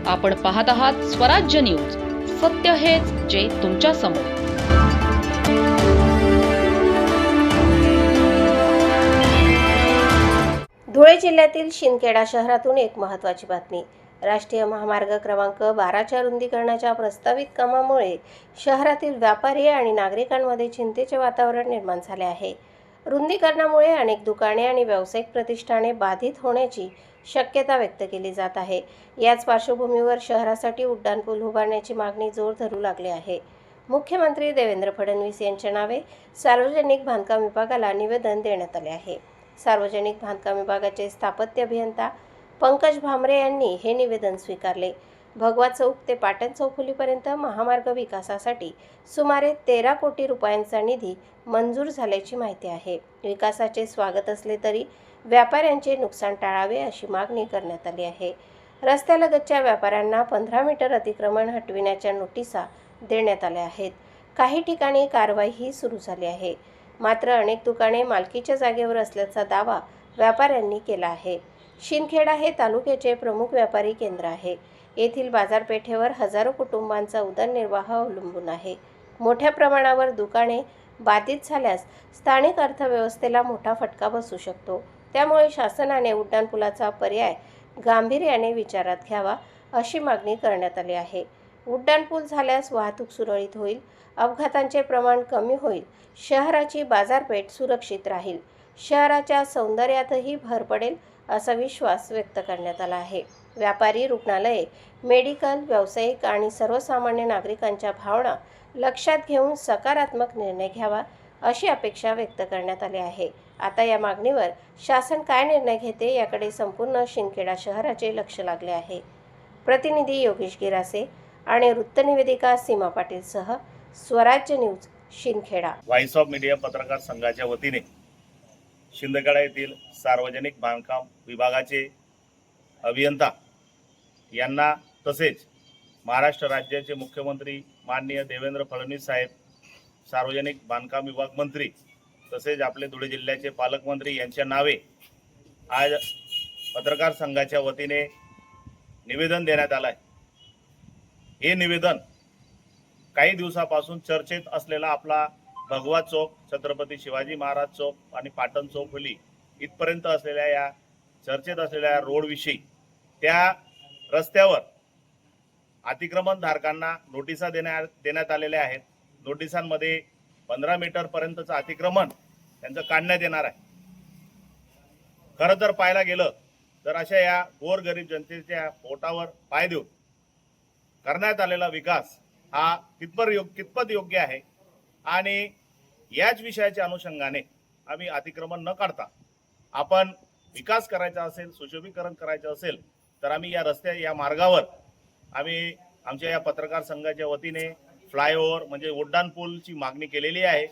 आपण पाहत आहात स्वराज्य न्यूज. सत्य हेच जे तुमच्या समोर. धुळे जिल्ह्यातील शिंदखेडा शहरातून एक महत्त्वाची बातमी. राष्ट्रीय महामार्ग क्रमांक 12च्या रुंदीकरणाच्या प्रस्तावित कामामुळे शहरातील व्यापारी आणि नागरिकांमध्ये चिंतेचे वातावरण निर्माण झाले आहे. रुंदीकरणामुळे अनेक दुकाने आणि व्यावसायिक प्रतिष्ठाने बाधित होण्याची शक्यता व्यक्त केली जात आहे. याच पार्श्वभूमीवर शहरासाठी उड्डाणपूल उभारण्याची मागणी जोर धरू लागली आहे. मुख्यमंत्री देवेंद्र फडणवीस यांच्या नावे सार्वजनिक बांधकाम विभागाला निवेदन देण्यात आले आहे. सार्वजनिक बांधकाम विभागाचे स्थापत्य अभियंता पंकज भामरे यांनी हे निवेदन स्वीकारले. भगवा चौक ते पाटण चौफुलीपर्यंत महामार्ग विकासासाठी सुमारे 13 कोटी रुपयांचा निधी मंजूर झाल्याची माहिती आहे. विकासाचे स्वागत असले तरी व्यापाऱ्यांचे नुकसान टाळावे अशी मागणी करण्यात आली आहे. रस्त्यालगतच्या व्यापाऱ्यांना 15 मीटर अतिक्रमण हटविण्याच्या नोटिसा देण्यात आल्या आहेत. काही ठिकाणी कारवाईही सुरू झाली आहे. मात्र अनेक दुकाने मालकीच्या जागेवर असल्याचा दावा व्यापाऱ्यांनी केला आहे. शिंदखेडा हे तालुक्याचे प्रमुख व्यापारी केंद्र आहे. येथील बाजारपेठेवर हजारो कुटुंबांचा उदरनिर्वाह अवलंबून आहे. मोठ्या प्रमाणावर दुकाने बाधित झाल्यास स्थानिक अर्थव्यवस्थेला मोठा फटका बसू शकतो. त्यामुळे शासनाने उड्डाणपुलाचा पर्याय गांभीर्याने विचारात घ्यावा अशी मागणी करण्यात आली आहे. उड्डाणपूल झाल्यास वाहतूक सुरळीत होईल, अपघातांचे प्रमाण कमी होईल, शहराची बाजारपेठ सुरक्षित राहील, शहराच्या सौंदर्यातही भर पडेल असा विश्वास व्यक्त करण्यात आला आहे. व्यापारी, रुग्णालये, मेडिकल, व्यावसायिक आणि सर्वसामान्य नागरिकांच्या भावना लक्षात घेऊन सकारात्मक निर्णय घ्यावा अशी अपेक्षा व्यक्त करण्यात आली आहे. आता या मागणीवर शासन काय निर्णय घेते याकडे संपूर्ण शिंदखेडा शहराचे लक्ष लागले आहे. प्रतिनिधी योगेश गिरासे आणि वृत्तनिवेदिका सीमा पाटीलसह स्वराज्य news Shindkheda. Voice of media पत्रकार संघाच्या वतीने शिंदखेडा येथील सार्वजनिक बांधकाम विभागाचे अभियंता यांना तसेच महाराष्ट्र राज्याचे मुख्यमंत्री माननीय देवेंद्र फडणवीस साहेब, सार्वजनिक बांधकाम विभाग मंत्री तसेच आपले धुळे जिल्ह्याचे पालकमंत्री यांच्या नावे आज पत्रकार संघाच्या वतीने निवेदन देण्यात आलं आहे. हे निवेदन काही दिवसापासून चर्चेत असलेला आपला भगवा चौक, छत्रपती शिवाजी महाराज चौक आणि पाटण चौफुली इथपर्यंत असलेल्या या चर्चेत असलेल्या रोडविषयी, त्या रस्त्यावर अतिक्रमण धारकांना नोटिसा देण्यात आलेल्या आहेत. नोटिसांमध्ये 15 मीटर पर्यंतचं अतिक्रमण त्यांचं काढण्यात येणार आहे. खरं तर पाहायला गेलं तर अशा या गोरगरीब जनतेच्या पोटावर पाय देऊन करण्यात आलेला विकास हा कितपत योग्य आहे आणि याच विषयाच्या अनुषंगाने आम्ही अतिक्रमण न काढता आपण विकास करायचा असेल, सुशोभीकरण करायचं असेल तर आम्ही या मार्गावर आम्ही आमच्या या पत्रकार संघाच्या वतीने फ्लायओव्हर म्हणजे उड्डाणपूलची मागणी केलेली आहे.